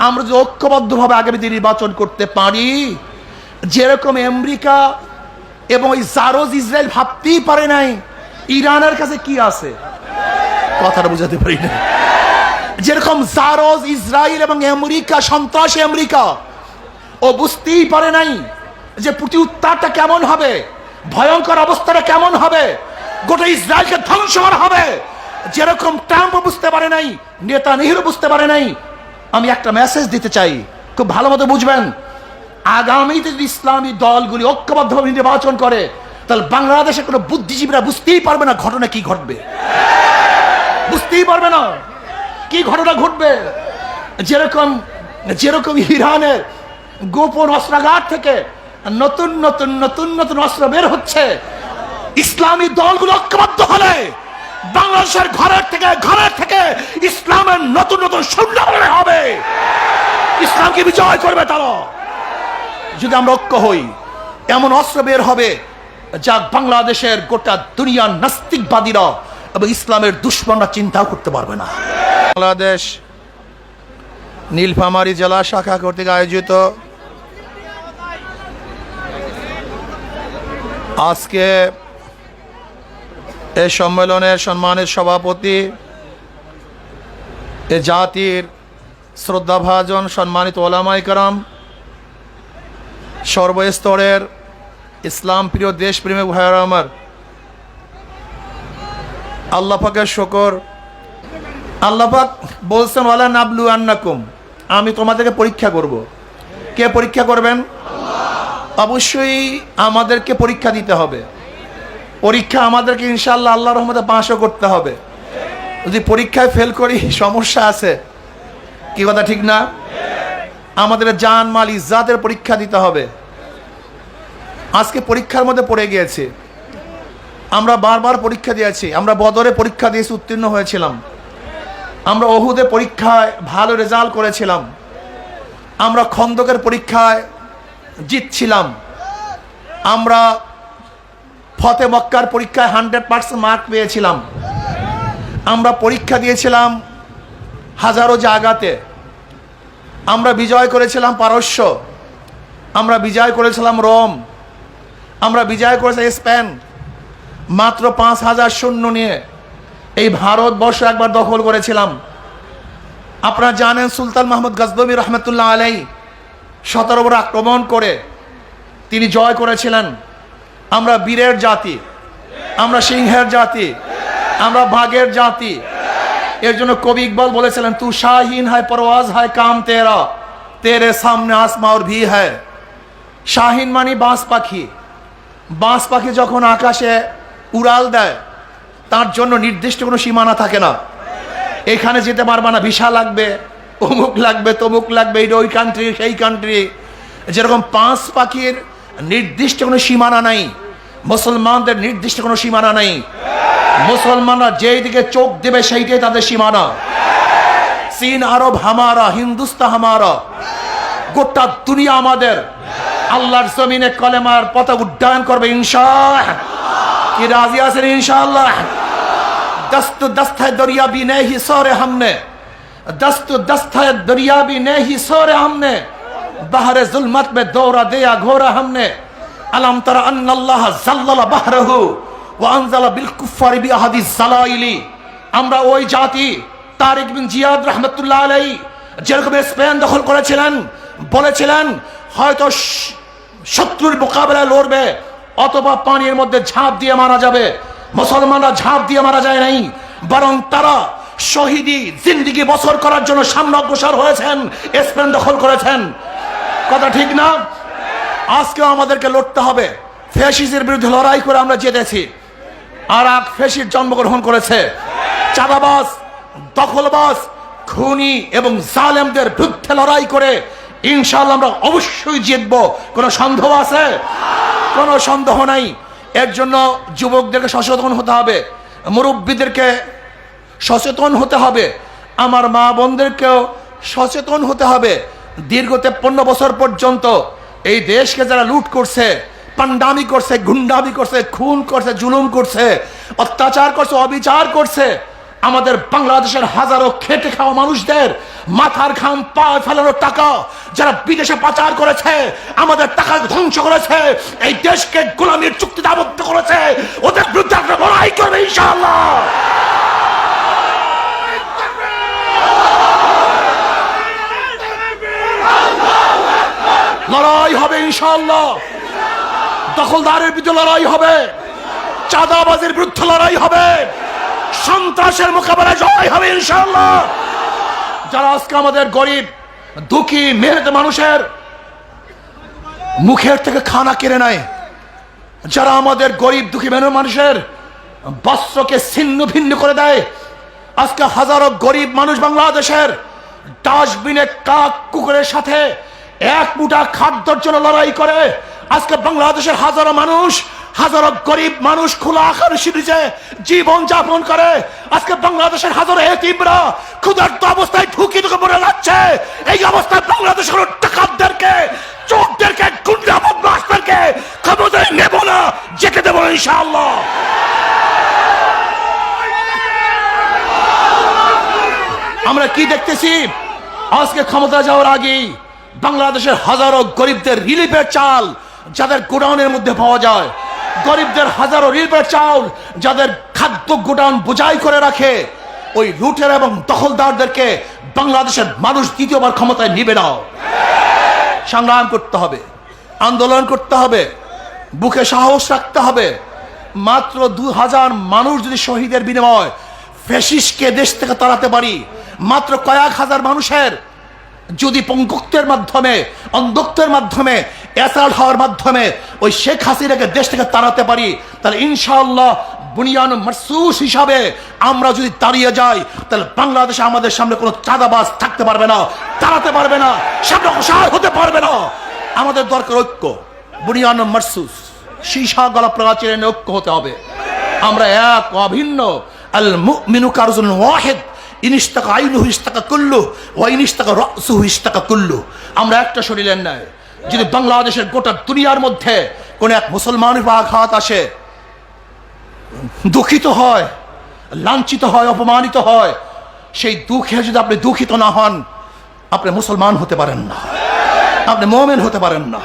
আমরা যদি ঐক্যবদ্ধভাবে আগামী দিন নির্বাচন করতে পারি, যেরকম আমেরিকা এবং ওই জারজ ইসরায়েল ভাবতেই পারে নাই ইরানের কাছে কি আছে, কথাটা বুঝাতে পারি না। যেরকম জারজ ইসরায়েল এবং আমেরিকা, সন্ত্রাসী আমেরিকা, ও বুঝতেই পারে নাই যে প্রতি উত্তারটা কেমন হবে, ভয়ঙ্কর অবস্থাটা কেমন হবে, গোটা ইসরায়েলকে ধ্বংস করা হবে। যেরকম ট্রাম্প বুঝতে পারে নাই, নেতানিয়াহু বুঝতে পারে নাই। আমি একটা মেসেজ দিতে চাই, খুব ভালো মতো বুঝবেন। আগামীতে যদি ইসলামী দলগুলি ঐক্যবদ্ধভাবে নির্বাচন করে, তাহলে বাংলাদেশের কোনো বুদ্ধিজীবীরা বুঝতেই পারবে না ঘটনা কি ঘটবে, বুঝতেই পারবে না কি ঘটনা ঘটবে। যেরকম যেরকম ইরানের গোপন অস্ত্রাগার থেকে নতুন নতুন নতুন নতুন অস্ত্র বের হচ্ছে, ইসলামী দলগুলো ঐক্যবদ্ধ হলে বাংলাদেশের ঘরের থেকে ইসলামের নতুন নতুন সন্ধান হবে, ইসলামকে বিজয় করবে তারা। যদি আমরা ঐক্য হই, এমন অস্ত্র বের হবে যা বাংলাদেশের গোটা দুনিয়ার নাস্তিকবাদীরা এবং ইসলামের দুশ্মনরা চিন্তাও করতে পারবে না। বাংলাদেশ নীলফামারী জেলা শাখা কর্তৃক আয়োজিত আজকে এই সম্মেলনের সম্মানিত সভাপতি, এ জাতির শ্রদ্ধাভাজন সম্মানিত ওলামায়ে কেরাম, সর্বস্তরের ইসলাম প্রিয় দেশপ্রেমিক ভাইয়েরা আমার, আল্লাহ পাকের শুকর। আল্লাহ পাক বলছেন ওয়ালা নাবলু আন্নাকুম, আমি তোমাদেরকে পরীক্ষা করব। কে পরীক্ষা করবেন? অবশ্যই আমাদেরকে পরীক্ষা দিতে হবে। পরীক্ষা আমাদেরকে ইনশাআল্লাহ আল্লাহর রহমতে পাসও করতে হবে। যদি পরীক্ষায় ফেল করি সমস্যা আছে, কি কথা ঠিক না? আমাদের জান মাল ইজ্জাতের পরীক্ষা দিতে হবে। আজকে পরীক্ষার মধ্যে পড়ে গিয়েছে। আমরা বারবার পরীক্ষা দিয়েছি। আমরা বদরে পরীক্ষা দিয়েছি, উত্তীর্ণ হয়েছিলাম। আমরা ওহুদে পরীক্ষায় ভালো রেজাল্ট করেছিলাম। আমরা খন্দকের পরীক্ষায় জিতছিলাম। আমরা ফতে মক্কার পরীক্ষায় 100% মার্ক পেয়েছিলাম। আমরা পরীক্ষা দিয়েছিলাম হাজারো জায়গাতে। আমরা বিজয় করেছিলাম পারস্য, আমরা বিজয় করেছিলাম রোম, আমরা বিজয় করেছিলাম স্পেন। মাত্র 5000 সৈন্য নিয়ে এই ভারতবর্ষ একবার দখল করেছিলাম। আপনারা জানেন সুলতান মাহমুদ গজনবী রহমতুল্লাহ আলাইহি 17 বার আক্রমণ করে তিনি জয় করেছিলেন। আমরা বীরের জাতি, আমরা সিংহের জাতি, আমরা বাঘের জাতি। এর জন্য কবি ইকবাল বলেছিলেন, তু শাহিন হয় পরওয়াজ হয় কাম তেরা, তেরে সামনে আসমা और भी है। শাহিন মানে বাঁশ পাখি। বাঁশ পাখি যখন আকাশে উড়াল দেয়, তার জন্য নির্দিষ্ট কোনো সীমানা থাকে না। এখানে যেতে পারবে না, ভিসা লাগবে, অমুক লাগবে, তমুক লাগবে, এটা ওই কান্ট্রি সেই কান্ট্রি। যেরকম বাঁশ পাখির নির্দিষ্ট কোনো সীমানা নাই, মুসলমানদের নির্দিষ্ট কোনো সীমানা নাই। মুসলমানরা যেই দিকে চোখ দেবে সেইটাই তাদের সীমানা। চীন আরব হামারা, হিন্দুস্তান হামারা, গোটা দুনিয়া আমাদের। আল্লাহর জমিনে কলেমার পতাকা উড্ডয়ন করবে ইনশাআল্লাহ। কি রাজি আছেন ইনশাআল্লাহ? दस्त दस्त है दरिया भी नहीं सोरे हमने, दस्त दस्त है दरिया भी नहीं सोरे हमने, बहरे जुल्मत में दौरा दिया घोरा हमने, अलम तरा अन्न अल्लाह जल्लला बहरहु व अनज़ला बिल कुफ्फारि बि अहदि ज़लाइली। আমরা ওই জাতি, তারিক বিন জিয়াদ রহমতুল্লাহ আলাইহি যেরকম স্পেন দখল করেছিলেন, বলেছিলেন হয়তো শত্রুর মোকাবেলায় লড়বে অথবা পানির মধ্যে ঝাঁপ দিয়ে মারা যাবে। মুসলমানরা ঝাঁপ দিয়ে মারা যায় নাই, বরং তারা শহীদি জিন্দেগি বছর করার জন্য সামনে অগ্রসর হয়েছেন, স্পেন দখল করেছেন। কথা ঠিক না? আজকেও আমাদেরকে লড়তে হবে। ফ্যাসিস্টের বিরুদ্ধে লড়াই করে আমরা জিতেছি। আর এক ফ্যাসিস্ট জন্মগ্রহণ করেছে। চাঁদাবাজ, দখলবাজ, খুনি এবং জালেমদের বিরুদ্ধে লড়াই করে ইনশাআল্লাহ আমরা অবশ্যই জিতবো। কোনো সন্দেহ আছে? কোনো সন্দেহ নাই। এর জন্য যুবকদেরকে সচেতন হতে হবে, মুরব্বীদেরকে সচেতন হতে হবে, আমার মা বোনদেরকেও সচেতন হতে হবে। দীর্ঘ 53 বছর পর্যন্ত এই দেশকে যারা লুট করছে, পান্ডামি করছে, গুন্ডামি করছে, খুন করছে, জুলুম করছে, অত্যাচার করছে, অবিচার করছে, আমাদের বাংলাদেশের হাজারো খেটে খাওয়া মানুষদের মাথার ঘাম পা ফেলানোর টাকা যারা বিদেশে পাচার করেছে, আমাদের টাকা ধ্বংস করেছে, এই দেশকে গোলামীর চুক্তিতে আবদ্ধ করেছে, ওদের বিরুদ্ধে আমরা লড়াই করবো ইনশাআল্লাহ। লড়াই হবে ইনশাআল্লাহ। দখলদারের বিরুদ্ধে লড়াই হবে, চাঁদাবাজের বিরুদ্ধে লড়াই হবে, সন্ত্রাসের মোকাবেলায় জয় হবে ইনশাআল্লাহ। যারা আজকে আমাদের গরিব দুঃখী মেহনত মানুষের মুখের থেকে খানা কেড়ে নেয়, যারা আমাদের গরিব দুঃখী মেহনত মানুষের বস্ত্রকে ছিন্ন ভিন্ন করে দেয়, আজকে হাজারো গরিব মানুষ বাংলাদেশের ডাস্টবিনে কাক কুকুরের সাথে এক মুঠা খাদ্যের জন্য লড়াই করে, আজকে বাংলাদেশের হাজারো মানুষ, হাজারো গরিব মানুষ খোলা আকাশের নিচে জীবন যাপন করে, আজকে বাংলাদেশের হাজারো এতিমরা ক্ষুধার্ত অবস্থায় ঢুকি ঢুকে মরে যাচ্ছে। এই অবস্থায় বাংলাদেশের ডাকাতদেরকে, চোরদেরকে, গুন্ডা বদমাশদেরকে ক্ষমতায় নেব না, যেতে দেব না ইনশাআল্লাহ। আমরা কি দেখতেছি? আজকে ক্ষমতা যাওয়ার আগেই বাংলাদেশের হাজারো গরিবদের রিলিফের চাল যাদের গোডাউনের মধ্যে পাওয়া যায়, গরিবদের হাজারো রিলিফের চাল যাদের খাদ্য গোডাউন বোঝাই করে রাখে, ওই লুটের এবং দখলদারদেরকে বাংলাদেশের মানুষ দ্বিতীয়বার ক্ষমতায় নিবে না। সংগ্রাম করতে হবে, আন্দোলন করতে হবে, বুকে সাহস রাখতে হবে। মাত্র 2000 মানুষ যদি শহীদের বিনিময় ফ্যাসিস্টকে দেশ থেকে তাড়াতে পারি, মাত্র কয়েক হাজার মানুষের যদি পঙ্গুত্বের মাধ্যমে, অন্ধত্বের মাধ্যমে, এসাল হওয়ার মাধ্যমে ওই শেখ হাসিনাকে দেশ থেকে তাড়াতে পারি, তাহলে ইনশাআল্লাহ বুনিয়ান মারসুস হিসাবে আমরা যদি দাঁড়িয়ে যাই, তাহলে বাংলাদেশে আমাদের সামনে কোনো চাঁদাবাজ থাকতে পারবে না, তাড়াতে পারবে না, সামনে অসহায় হতে পারবে না। আমাদের দরকার ঐক্য, বুনিয়ান মারসুস, সীসা গলা প্রাচীরের ঐক্য হতে হবে। আমরা এক অভিন্ন, আল মুমিনু কারজুন ওয়াহিদ, ইনিস্তাকা আইনুহু ইস্তাকা কুল্লু ওয়া ইনিস্তাকা রাসুহু ইস্তাকা কুল্লু। আমরা একটা শরীরের ন্যায়। যদি বাংলাদেশের গোটা দুনিয়ার মধ্যে কোন এক মুসলমানের আঘাত আসে, দুঃখিত হয়, লাঞ্ছিত হয়, অপমানিত হয়, সেই দুঃখে যদি আপনি দুঃখিত না হন, আপনি মুসলমান হতে পারেন না, আপনি মুমিন হতে পারেন না।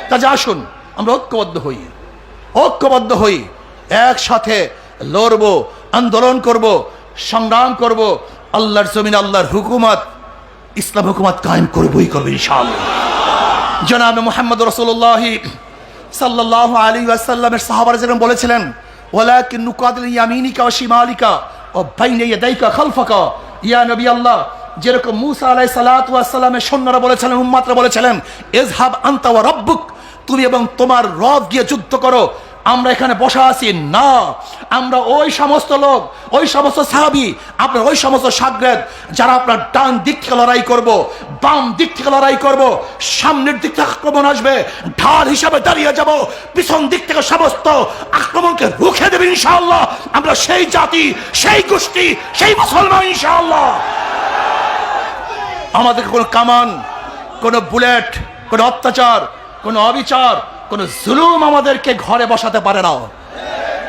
কাজে আসুন আমরা ঐক্যবদ্ধ হই, ঐক্যবদ্ধ হই, একসাথে লড়বো, আন্দোলন করব, সংগ্রাম করব, আল্লাহর জমিন আল্লাহর হুকুমত, ইসলাম হুকুমত কায়েম করবই করবে ইনশাআল্লাহ। জনাবে মুহাম্মদ রাসূলুল্লাহ সাল্লাল্লাহু আলাইহি ওয়াসাল্লামের সাহাবারা যেরকম বলেছিলেন, ওয়ালাকিন নুকাতিল ইয়ামিনিকা ওয়া শিমালিকা ওয়া বাইনা ইয়াদাইকা খালফাকা। ইয়া নবী আল্লাহ, যেরকম মুসা আলাইহিস সালাতু ওয়াস সালামের সৈন্যরা বলেছিলেন, উম্মতরা বলেছিলেন, ইযহাব আনতা ওয়া রাব্বুক, তুমি এবং তোমার রব গিয়ে যুদ্ধ করো, আমরা এখানে বসা আছি না। আমরা ওই সমস্ত লোক, ওই সমস্ত সাহাবী, আপনার ওই সমস্ত শাগরেদ যারা আপনার ডান দিক থেকে লড়াই করব, বাম দিক থেকে লড়াই করব, সামনের দিক থেকে আক্রমণ আসবে, ঢাল হিসাবে দাঁড়িয়ে যাব, পিছন দিক থেকে সমস্ত আক্রমণকে রুখে দেবে ইনশাআল্লাহ। আমরা সেই জাতি, সেই গোষ্ঠী, সেই মুসলমান ইনশাআল্লাহ। আমাদের কোনো কামান, কোনো বুলেট, কোনো অত্যাচার, কোনো অবিচার, কোন জুলুম আমাদেরকে ঘরে বসাতে পারে না।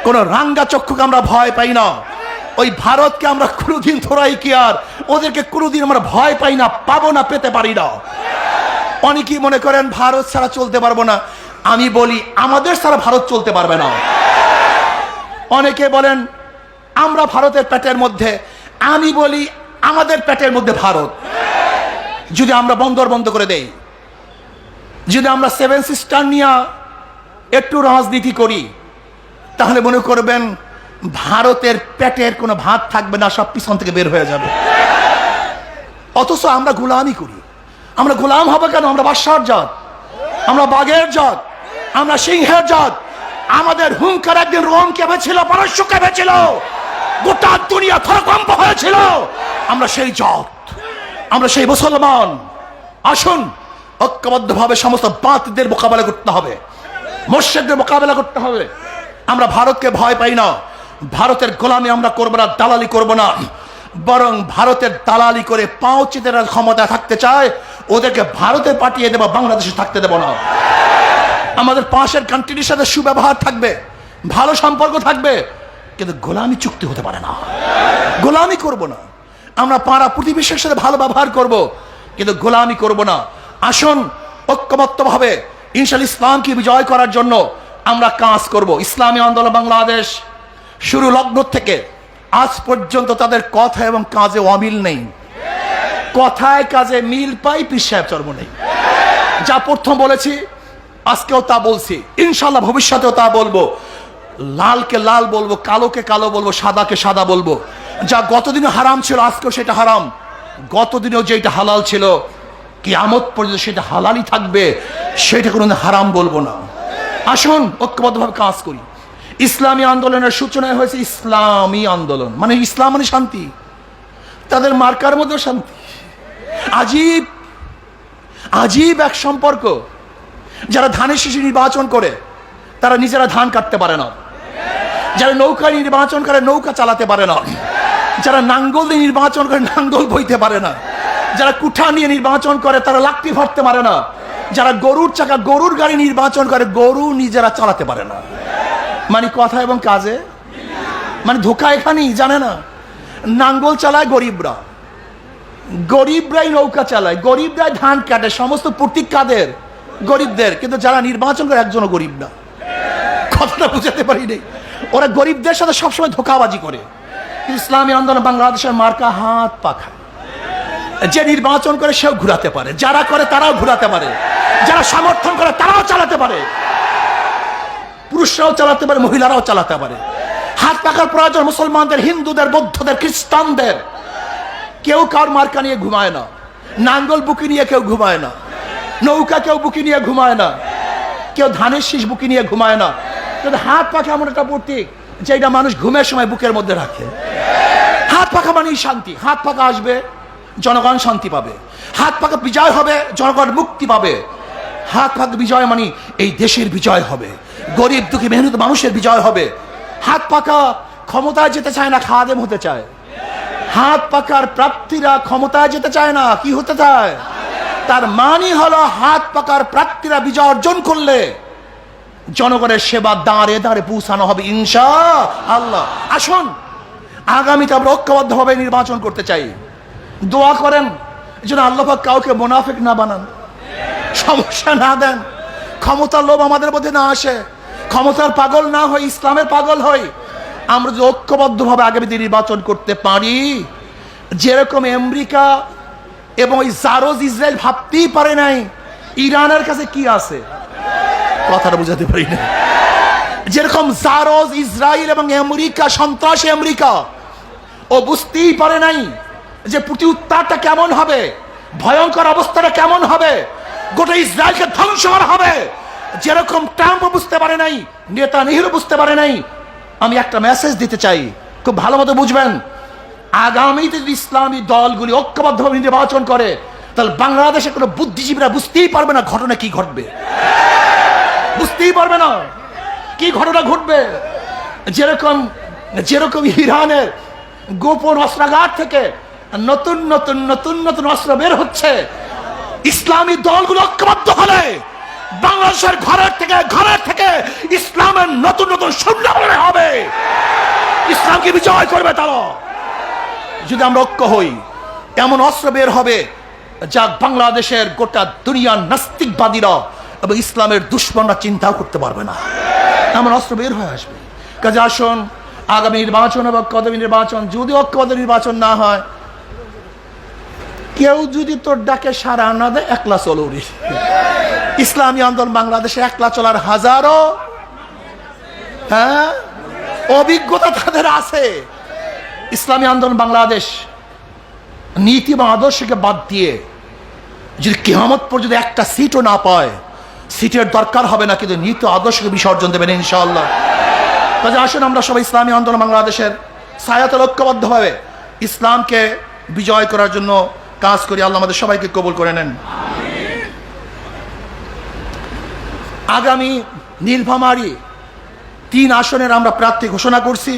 কোন রাঙ্গা চক্ষুকে আমরা ভয় পাই না। ওই ভারতকে আমরা কোনোদিন থোড়াই কি আর ওদেরকে কোনোদিন আমরা ভয় পাই না, পাবো না, পেতে পারি না। অনেকেই মনে করেন ভারত ছাড়া চলতে পারবো না। আমি বলি আমাদের ছাড়া ভারত চলতে পারবে না। অনেকে বলেন আমরা ভারতের পেটের মধ্যে, আমি বলি আমাদের পেটের মধ্যে ভারত। যদি আমরা বন্দর বন্ধ করে দেই, যদি আমরা 7 সিস্টার নিয়ে একটু রাজনীতি করি, তাহলে মনে করবেন ভারতের পেটের কোনো ভাত থাকবে না, সব পিছন থেকে বের হয়ে যাবে। অথচ আমরা গোলামি করি। আমরা গোলাম হবে কেন? আমরা বাদশার জাত, আমরা বাঘের জাত, আমরা সিংহের জাত। আমাদের হুঙ্কার একদিন রোম কেঁপেছিল, পারস্য কেঁপেছিল, গোটা দুনিয়া থরকম্প হয়েছিল। আমরা সেই জাত, আমরা সেই মুসলমান। আসুন ঐক্যবদ্ধভাবে সমস্ত বাতিলদের মোকাবেলা করতে হবে, মুশরিকদের মোকাবেলা করতে হবে। আমরা ভারতকে ভয় পাই না, ভারতের গোলামি আমরা করব না, দালালি করব না, বরং ভারতের দালালি করে পাঁচেরা ক্ষমতা থাকতে চায়, ওদেরকে ভারতে পাঠিয়ে দেব, বাংলাদেশে থাকতে দেব না। আমাদের পাশের কান্ট্রির সাথে সুব্যবহার থাকবে, ভালো সম্পর্ক থাকবে, কিন্তু গোলামি চুক্তি হতে পারে না। গোলামি করব না। আমরা পাড়া প্রতিবেশীর সাথে ভালো ব্যবহার করব, কিন্তু গোলামি করব না। আসুন ঐক্যবদ্ধভাবে ইনশাআল্লাহ ইসলামকে বিজয় করার জন্য আমরা কাজ করব। ইসলামী আন্দোলন বাংলাদেশ শুরু লগ্ন থেকে আজ পর্যন্ত তাদের কথা এবং কাজে অমিল নেই। কথায় কাজে মিল পাই, পীর সাহেব চর্ম নেই। যা প্রথম বলেছি আজকেও তা বলছি, ইনশাআল্লাহ ভবিষ্যতেও তা বলবো। লালকে লাল বলবো, কালোকে কালো বলবো, সাদাকে সাদা বলবো। যা গতদিনও হারাম ছিল আজকেও সেটা হারাম, গতদিনেও যেটা হালাল ছিল কিয়ামত পর্যন্ত সেটা হালালই থাকবে, সেটা কোনো হারাম বলবো না। আসুন ঐক্যবদ্ধভাবে কাজ করি। ইসলামী আন্দোলনের সূচনা হয়েছে ইসলামী আন্দোলন, মানে ইসলাম মানে শান্তি। তাদের মার্কার মধ্যে শান্তি। আজীব আজীব এক সম্পর্ক। যারা ধানের শীষে নির্বাচন করে তারা নিজেরা ধান কাটতে পারে না। যারা নৌকা নির্বাচন করে নৌকা চালাতে পারে না। যারা নাঙ্গল দিয়ে নির্বাচন করে নাঙ্গল বইতে পারে না। যারা কুঠা নিয়ে নির্বাচন করে তারা লাকড়ি ভরতে পারে না। যারা গরুর চাকা গরুর গাড়ি নির্বাচন করে গরু নিজেরা চালাতে পারে না। মানে কথা এবং কাজে মানে ধোকা এখানেই, জানে না। নাঙ্গল চালায় গরিবরা, গরিবরাই নৌকা চালায়, গরিবরাই ধান কাটে, সমস্ত প্রতীক কাদের? গরিবদের। কিন্তু যারা নির্বাচন করে একজনও গরিব না। কথাটা বুঝাতে পারিনি। ওরা গরিবদের সাথে সবসময় ধোকাবাজি করে। ইসলামী আন্দোলন বাংলাদেশের মার্কা হাত পাখা। যে নির্বাচন করে সেও ঘুরাতে পারে, যারা করে তারাও ঘুরাতে পারে, যারা সমর্থন করে তারাও চালাতে পারে, পুরুষরাও চালাতে পারে, মহিলারাও চালাতে পারে। হাত পাখার প্রয়োজন মুসলমানদের, হিন্দুদের, বৌদ্ধদের, খ্রিস্টানদের। কেউ কার মার্কা নিয়ে ঘুমায় না। নাঙ্গল বুকি নিয়ে কেউ ঘুমায় না, নৌকা কেউ বুকি নিয়ে ঘুমায় না, কেউ ধানের শীষ বুকি নিয়ে ঘুমায় না। কিন্তু হাত পাখা এমন একটা প্রতীক যেটা মানুষ ঘুমের সময় বুকের মধ্যে রাখে। হাত পাখা মানেই শান্তি। হাত পাখা আসবে, জনগণ শান্তি পাবে। হাত পাখা বিজয় হবে, জনগণ মুক্তি পাবে। হাত পাখা বিজয় মানে এই দেশের বিজয় হবে, গরিব দুঃখী মেহনত মানুষের বিজয় হবে। হাত পাখা ক্ষমতায় যেতে চায় না, খাদেম হতে চায়। হাত পাখার প্রার্থীরা ক্ষমতায় যেতে চায় না, কি হতে চায়? তার মানে হলো হাত পাখার প্রার্থীরা বিজয় অর্জন করলে জনগণের সেবা দাঁড়ে দাঁড়ে পৌঁছানো হবে ইনশাআল্লাহ। আসুন আগামীতে আমরা ঐক্যবদ্ধভাবে নির্বাচন করতে চাই। দোয়া করেন যেন আল্লাহ পাক কাউকে মুনাফিক না বানান, সমস্যা না দেন, ক্ষমতার লোভ আমাদের মধ্যে না আসে, ক্ষমতার পাগল না হই, ইসলামের পাগল হই। আমরা যদি ঐক্যবদ্ধভাবে আগামীতে নির্বাচন করতে পারি, যেরকম আমেরিকা এবং ওই জারোজ ইসরায়েল ভাবতেই পারে নাই ইরানের কাছে কি আছে। কথাটা বুঝাতে পারি না। যেরকম জারোজ ইসরায়েল এবং আমেরিকা, সন্ত্রাসী আমেরিকা, ও বুঝতেই পারে নাই যে প্রতি উত্তারটা কেমন হবে, ভয়ঙ্কর অবস্থাটা কেমন হবে, গোটা ইসরায়েলকে ধ্বংস করা হবে। যেরকম ট্রাম্প বুঝতে পারে নাই, নেতানিয়াহু বুঝতে পারে নাই। আমি একটা মেসেজ দিতে চাই, খুব ভালো মতো বুঝবেন। আগামীতে যদি ইসলামী দলগুলি ঐক্যবদ্ধভাবে নির্বাচন করে, তাহলে বাংলাদেশে কোনো বুদ্ধিজীবীরা বুঝতেই পারবে না ঘটনা কি ঘটবে, বুঝতেই পারবে না কি ঘটনা ঘটবে। যেরকম যেরকম ইরানের গোপন অস্ত্রাগার থেকে নতুন নতুন নতুন নতুন অস্ত্র বের হচ্ছে, ইসলামী দলগুলো ঐক্যবদ্ধ হলে বাংলাদেশের ঘরের থেকে ইসলামের নতুন নতুন সৈন্য হবে, ইসলামকে বিজয় করবে তারা। যদি আমরা ঐক্য হই, এমন অস্ত্র বের হবে যা বাংলাদেশের গোটা দুনিয়ার নাস্তিকবাদীরা এবং ইসলামের দুশ্মনরা চিন্তাও করতে পারবে না। এমন অস্ত্র বের হয়ে আসবে। কাজে আসুন আগামী নির্বাচন এবং কদমী নির্বাচন, যদি ঐক্যবদ্ধ নির্বাচন না হয়, কেউ যদি তোর ডাকে সাড়া না দেয়, একলা চলুরি। ইসলামী আন্দোলন বাংলাদেশে একলা চলার হাজারো অভিজ্ঞতা তাদের আছে। ইসলামী আন্দোলন বাংলাদেশ নীতি এবং আদর্শকে বাদ দিয়ে যদি কিয়ামত পর্যন্ত একটা সিটও না পায়, সিটের দরকার হবে না, কিন্তু নীতি আদর্শকে বিসর্জন দেবেন ইনশাআল্লাহ। কাজে আসুন আমরা সবাই ইসলামী আন্দোলন বাংলাদেশের ছায়াতলে ঐক্যবদ্ধভাবে ইসলামকে বিজয় করার জন্য কাজ করি। আল্লাহ আমাদের সবাইকে কবুল করে নেন। আগামী নীলফামারী 3 আসনের আমরা প্রার্থী ঘোষণা করছি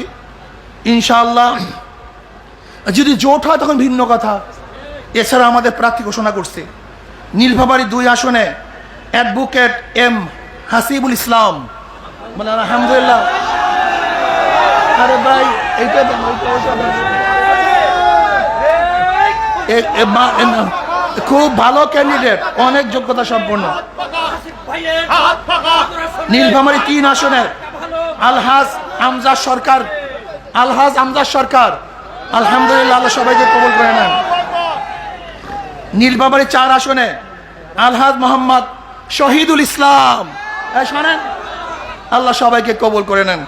ইনশাআল্লাহ। যদি জোট হয় তখন ভিন্ন কথা। এছাড়া আমাদের প্রার্থী ঘোষণা করছে নীলফামারী 2 আসনে অ্যাডভোকেট এম হাসিবুল ইসলাম, মানে আলহামদুলিল্লাহ আরে ভাই এইটা দেন, ওইটা দেন। খুব ভালো ক্যান্ডিডেট, অনেক যোগ্যতা সম্পন্ন। নীলফামারী 3 আসনের আলহাজ আমজাদ সরকার, আলহাজ আমজাদ সরকার, আলহামদুলিল্লাহ, আল্লাহ সবাইকে কবুল করে নেন। নীলফামারী 4 আসনে আলহাজ মোহাম্মদ শহীদুল ইসলাম, শোনেন, আল্লাহ সবাইকে কবুল করে নেন।